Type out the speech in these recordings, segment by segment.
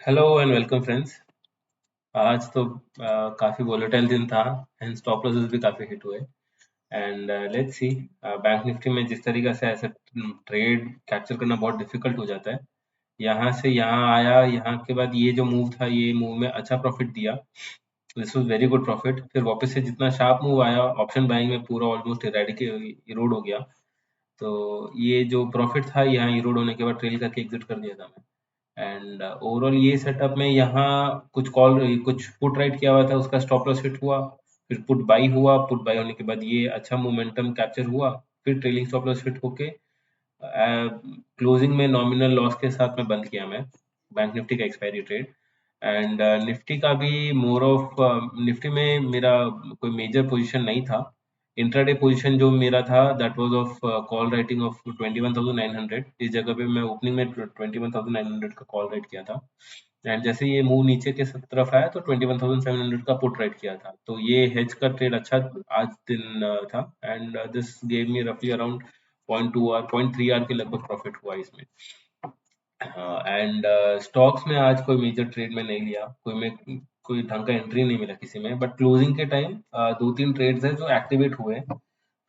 Hello and welcome friends. आज तो काफ़ी वोलेटाइल दिन था एंड स्टॉप लॉसेस भी काफ़ी हिट हुए and let's see. Bank Nifty में जिस तरीके से ऐसे ट्रेड कैप्चर करना बहुत डिफिकल्ट हो जाता है। यहाँ से यहाँ आया, यहाँ के बाद ये जो मूव था, ये मूव में अच्छा प्रॉफिट दिया। This was very good profit. फिर वापस से जितना शार्प मूव आया, ऑप्शन बाइंग में पूरा ऑलमोस्ट इरोड हो गया। तो ये जो प्रॉफिट था, यहाँ इरोड होने के बाद ट्रेल करके एग्जिट कर दिया था मैं। एंड ओवरऑल ये सेटअप में यहाँ कुछ पुट राइट किया हुआ था, उसका स्टॉप लॉस हिट हुआ। फिर पुट बाई हुआ, पुट बाई होने के बाद ये अच्छा मोमेंटम कैप्चर हुआ। फिर ट्रेलिंग स्टॉप लॉस हिट होके क्लोजिंग में नॉमिनल लॉस के साथ में बंद किया मैं बैंक निफ्टी का एक्सपायरी ट्रेड। एंड निफ्टी का भी मोर ऑफ निफ्टी में मेरा कोई मेजर पोजीशन नहीं था। इंट्राडे पोजीशन जो मेरा था that was of call writing of 21,900। इस जगह पे मैं ओपनिंग में 21,900 का कॉल राइट किया था। एंड जैसे ये मूव नीचे के तरफ आया तो 21,700 का पुट राइट किया था। तो ये हेज का ट्रेड अच्छा आज दिन था। एंड दिस गेव मी रफली अराउंड 0.2 आवर 0.3 आवर के लगभग प्रॉफिट हुआ इसमें। एंड स्टॉक्स में आज कोई मेजर ट्रेड में नहीं लिया, कोई ढंग का एंट्री नहीं मिला किसी में। बट क्लोजिंग के टाइम दो तीन ट्रेड्स हैं जो एक्टिवेट हुए।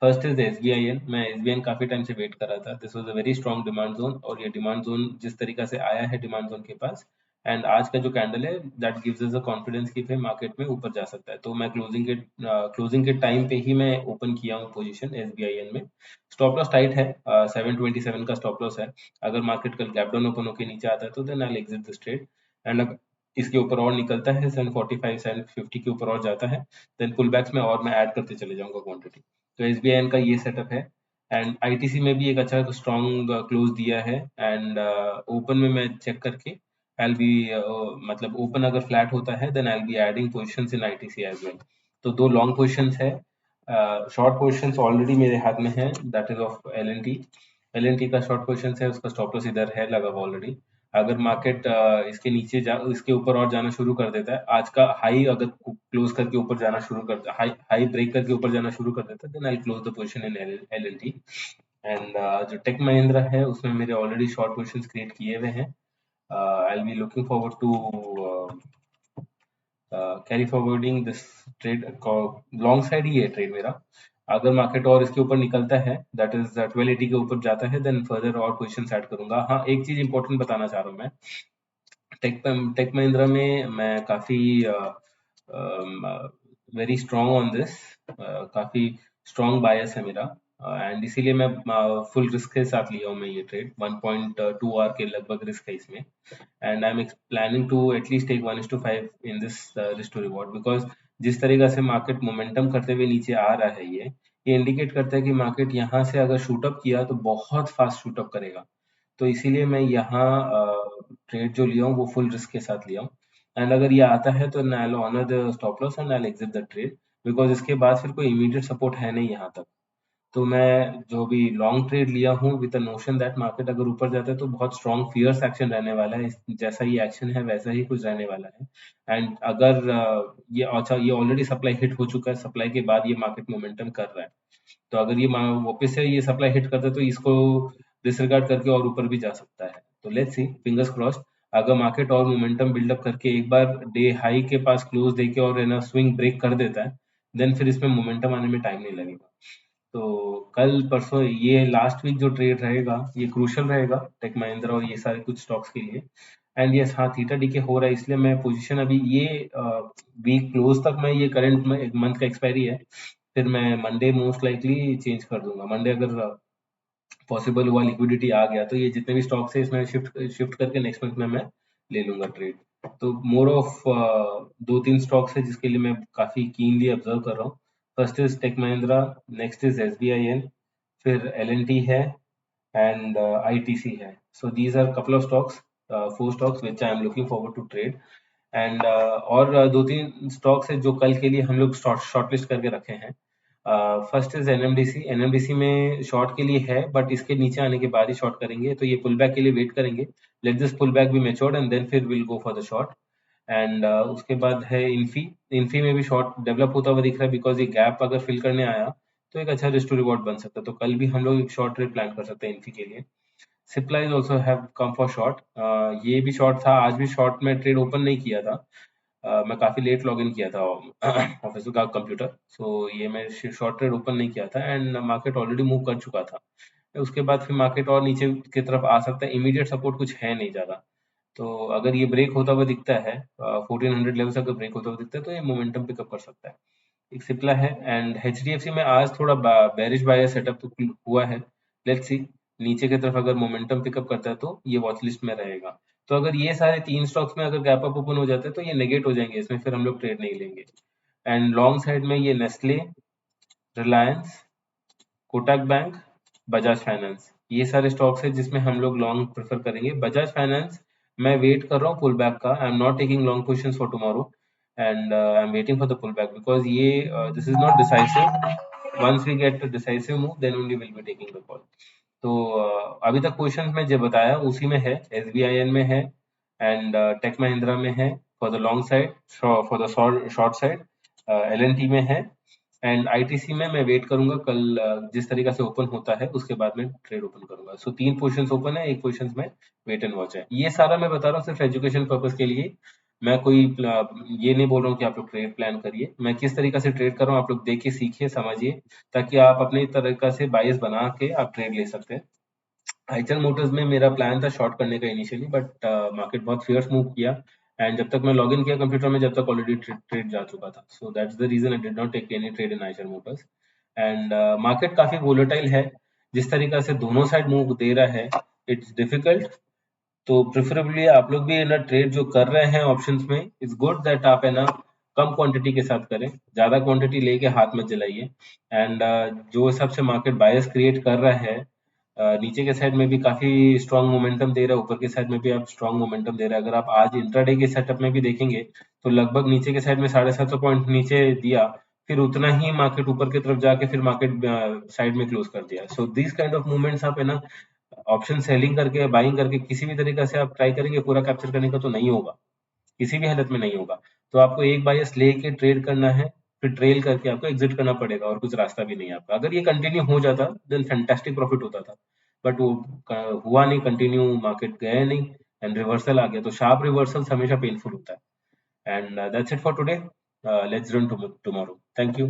First is SBIN. मैं एसबीआईएन काफी टाइम से वेट कर रहा था। This was a very strong demand zone, और ये डिमांड जोन जिस तरीका से आया है डिमांड जोन के पास, एंड आज का जो कैंडल है that gives us a confidence कि फिर मार्केट में ऊपर जा सकता है। तो मैं क्लोजिंग के टाइम पे ही मैं ओपन किया हूँ पोजीशन एसबीआईएन में। स्टॉप लॉस टाइट है, 727 का स्टॉप लॉस है। अगर मार्केट कल गैप डाउन ओपन होकर नीचे आता है तो then I will exit this trade. And अगर इसके ऊपर और निकलता है 745 750 के ऊपर और जाता है, देन पुल बैक्स में और मैं ऐड करते चले जाऊंगा क्वांटिटी। तो एसबीआई का ये सेटअप है। एंड आईटीसी में भी एक अच्छा स्ट्रॉन्ग क्लोज दिया है। एंड ओपन में मैं चेक करके आई बी मतलब ओपन अगर फ्लैट होता है then I be adding positions in ITC as well. तो दो लॉन्ग पोजीशंस है। शॉर्ट पोजीशंस ऑलरेडी मेरे हाथ में है, that is of LNT. LNT का शॉर्ट पोजीशन है, उसका स्टॉप लॉस इधर है लगा हुआ ऑलरेडी। अगर मार्केट इसके ऊपर और जाना शुरू कर देता है, आज का हाई अगर क्लोज करके ऊपर जाना शुरू करता है, हाई हाई ब्रेक करके ऊपर जाना शुरू कर देता है, then I close the position in LLT. And जो टेक महिंद्रा है उसमें मेरे ऑलरेडी शॉर्ट पोजीशंस क्रिएट किए हुए हैं। I be looking forward to carry forwarding this trade. Long side ही है ट्रेड मेरा। अगर मार्केट और इसके ऊपर निकलता है, दैट इज 1280 के ऊपर जाता है, देन फर्दर और पोजीशन ऐड करूंगा। हाँ, एक चीज इंपॉर्टेंट बताना चाह रहा हूँ मैं। टेक महिंद्रा में मैं काफी वेरी स्ट्रॉन्ग ऑन दिस। काफी स्ट्रॉन्ग बायस है मेरा। एंड इसीलिए मैं फुल रिस्क के साथ लिया हूँ मैं ये ट्रेड। 1.2 आवर के लगभग रिस्क है इसमें। And I am planning to at least take 1:5 in this risk to reward, because जिस तरीका से मार्केट मोमेंटम करते हुए नीचे आ रहा है, ये इंडिकेट करता है कि मार्केट यहाँ से अगर शूटअप किया तो बहुत फास्ट शूटअप करेगा। तो इसीलिए मैं यहाँ ट्रेड जो लिया हूँ वो फुल रिस्क के साथ लिया हूँ। एंड अगर ये आता है तो I will honour the stop loss and I will exit the trade, because इसके बाद फिर कोई इमीडिएट सपोर्ट है नहीं यहाँ तक। तो मैं जो भी लॉन्ग ट्रेड लिया हूँ with the notion that market अगर ऊपर जाता है तो बहुत स्ट्रॉन्ग फियर्स एक्शन रहने वाला है। जैसा ये एक्शन है वैसा ही कुछ रहने वाला है। एंड अगर ये ऑलरेडी सप्लाई हिट हो चुका है, सप्लाई के बाद ये मार्केट मोमेंटम कर रहा है। तो अगर ये वापस से ये सप्लाई हिट करता है तो इसको डिसरिगार्ड करके और ऊपर भी जा सकता है। तो लेट्स सी, फिंगर्स क्रॉस्ड। अगर मार्केट और मोमेंटम बिल्डअप करके एक बार डे हाई के पास क्लोज देके और है ना स्विंग ब्रेक कर देता है, देन फिर इसमें मोमेंटम आने में टाइम नहीं लगेगा। तो कल परसों ये लास्ट वीक जो ट्रेड रहेगा ये क्रूशल रहेगा टेक महिंद्रा और ये सारे कुछ स्टॉक्स के लिए। एंड यस, हाँ, थीटा डीके हो रहा है, इसलिए मैं पोजीशन अभी ये वीक क्लोज तक मैं ये करंट में एक मंथ का एक्सपायरी है। फिर मैं मंडे मोस्ट लाइकली चेंज कर दूंगा। मंडे अगर पॉसिबल हुआ, लिक्विडिटी आ गया, तो ये जितने भी स्टॉक्स है इसमें शिफ्ट शिफ्ट करके नेक्स्ट मंथ में मैं ले लूंगा ट्रेड। तो मोर ऑफ दो तीन स्टॉक्स है जिसके लिए मैं काफी कीनली ऑब्जर्व कर रहा हूँ। First is Tech Mahindra, next is SBIN, फिर एलएनटी है, एंड आईटीसी है। So these are couple of stocks, four stocks which I am looking forward to trade. And और दो तीन स्टॉक्स है जो कल के लिए हम लोग शॉर्टलिस्ट करके रखे हैं। First is NMDC. एनएमडीसी में शॉर्ट के लिए है, बट इसके नीचे आने के बाद ही शॉर्ट करेंगे, तो ये पुल बैक के लिए वेट करेंगे। Let this pull back be matured and then फिर will go for the short. And उसके बाद है इन्फी। इन्फी में भी शॉर्ट डेवलप होता हुआ दिख रहा है, बिकॉज ये गैप अगर फिल करने आया तो एक अच्छा रिस्क टू रिवॉर्ड बन सकता है। तो कल भी हम लोग एक शॉर्ट ट्रेड प्लान कर सकते हैं इन्फी के लिए। Cipla is also have come for short. ये भी शॉर्ट था, आज भी शॉर्ट में ट्रेड ओपन नहीं किया था। मैं काफी लेट लॉग इन किया था ऑफिस का कंप्यूटर, सो ये मैं शॉर्ट ट्रेड ओपन नहीं किया था एंड मार्केट ऑलरेडी मूव कर चुका था। उसके बाद फिर मार्केट और नीचे की तरफ आ सकता है, इमीडिएट सपोर्ट कुछ है नहीं ज्यादा। तो अगर ये ब्रेक होता हुआ दिखता है 1400 लेवल से अगर ब्रेक होता हुआ दिखता है तो ये मोमेंटम पिकअप कर सकता है। एक सिप्ला है एंड एचडीएफसी में आज थोड़ा बेरिश बायर सेटअप हुआ है। लेट्स सी नीचे की तरफ अगर मोमेंटम पिकअप करता है तो ये वॉच लिस्ट में रहेगा। तो अगर ये सारे 3 स्टॉक्स में अगर गैप अप ओपन हो जाते हैं तो ये नेगेट हो जाएंगे, इसमें फिर हम लोग ट्रेड नहीं लेंगे। एंड लॉन्ग साइड में ये Nestle, Reliance, Kotak bank, Bajaj finance, ये सारे स्टॉक्स हैं जिसमें हम लोग लॉन्ग प्रेफर करेंगे। बजाज फाइनेंस मैं वेट कर रहा हूँ पुल बैक का, I am not taking long positions for tomorrow and I am waiting for the pull back because ये this is not decisive. Once we get decisive move then only will be taking the call. तो अभी तक positions में जो बताया उसी में है, एसबीआईएन में है एंड टेक महिंद्रा में है for the long side, for the short side LNT में है एंड आईटीसी में मैं वेट करूंगा कल जिस तरीका से ओपन होता है उसके बाद में ट्रेड ओपन करूंगा। सो 3 पोजीशंस ओपन है, एक पोजीशंस में वेट एंड वॉच है। ये सारा मैं बता रहा हूँ सिर्फ एजुकेशन पर्पस के लिए। मैं कोई ये नहीं बोल रहा हूँ कि आप लोग ट्रेड प्लान करिए। मैं किस तरीका से ट्रेड कर रहा हूँ आप लोग देखिए, सीखिए, समझिए, ताकि आप अपनी तरीका से बायस बना के आप ट्रेड ले सकते हैं। आइचर मोटर्स में मेरा प्लान था शॉर्ट करने का इनिशियली, बट मार्केट बहुत फियर्स मूव किया एंड जब तक मैं लॉग इन किया कंप्यूटर में जब तक ऑलरेडी ट्रेड जा चुका था। So that's the reason I did not take any trade in Eicher Motors and market काफी वोलेटाइल है। जिस तरीका से दोनों साइड मूव दे रहा है इट्स डिफिकल्ट। तो प्रेफरेबली आप लोग भी है ना ट्रेड जो कर रहे हैं ऑप्शंस में, इट्स गुड दैट आप है ना कम क्वांटिटी के साथ करें, ज्यादा क्वांटिटी लेके हाथ मत जलाइए। एंड जो हिसाब से मार्केट बायस क्रिएट कर रहा है, नीचे के साइड में भी काफी स्ट्रांग मोमेंटम दे रहा है, ऊपर के साइड में भी आप स्ट्रांग मोमेंटम दे रहा है। अगर आप आज इंट्राडे के सेटअप में भी देखेंगे तो लगभग नीचे के साइड में 750 पॉइंट नीचे दिया, फिर उतना ही मार्केट ऊपर की तरफ जाके फिर मार्केट साइड में क्लोज कर दिया। So this kind of movements आप है ना ऑप्शन सेलिंग करके बाइंग करके किसी भी तरीके से आप ट्राई करेंगे पूरा कैप्चर करने का तो नहीं होगा, किसी भी हालत में नहीं होगा। तो आपको एक बायस लेके ट्रेड करना है, फिर ट्रेल करके आपको एग्जिट करना पड़ेगा और कुछ रास्ता भी नहीं है आपका। अगर ये कंटिन्यू हो जाता देन फैंटास्टिक प्रॉफिट होता था, बट वो हुआ नहीं, कंटिन्यू मार्केट गया नहीं एंड रिवर्सल आ गया। तो शार्प रिवर्सल हमेशा पेनफुल होता है and that's it for today. Let's run tomorrow. Thank you.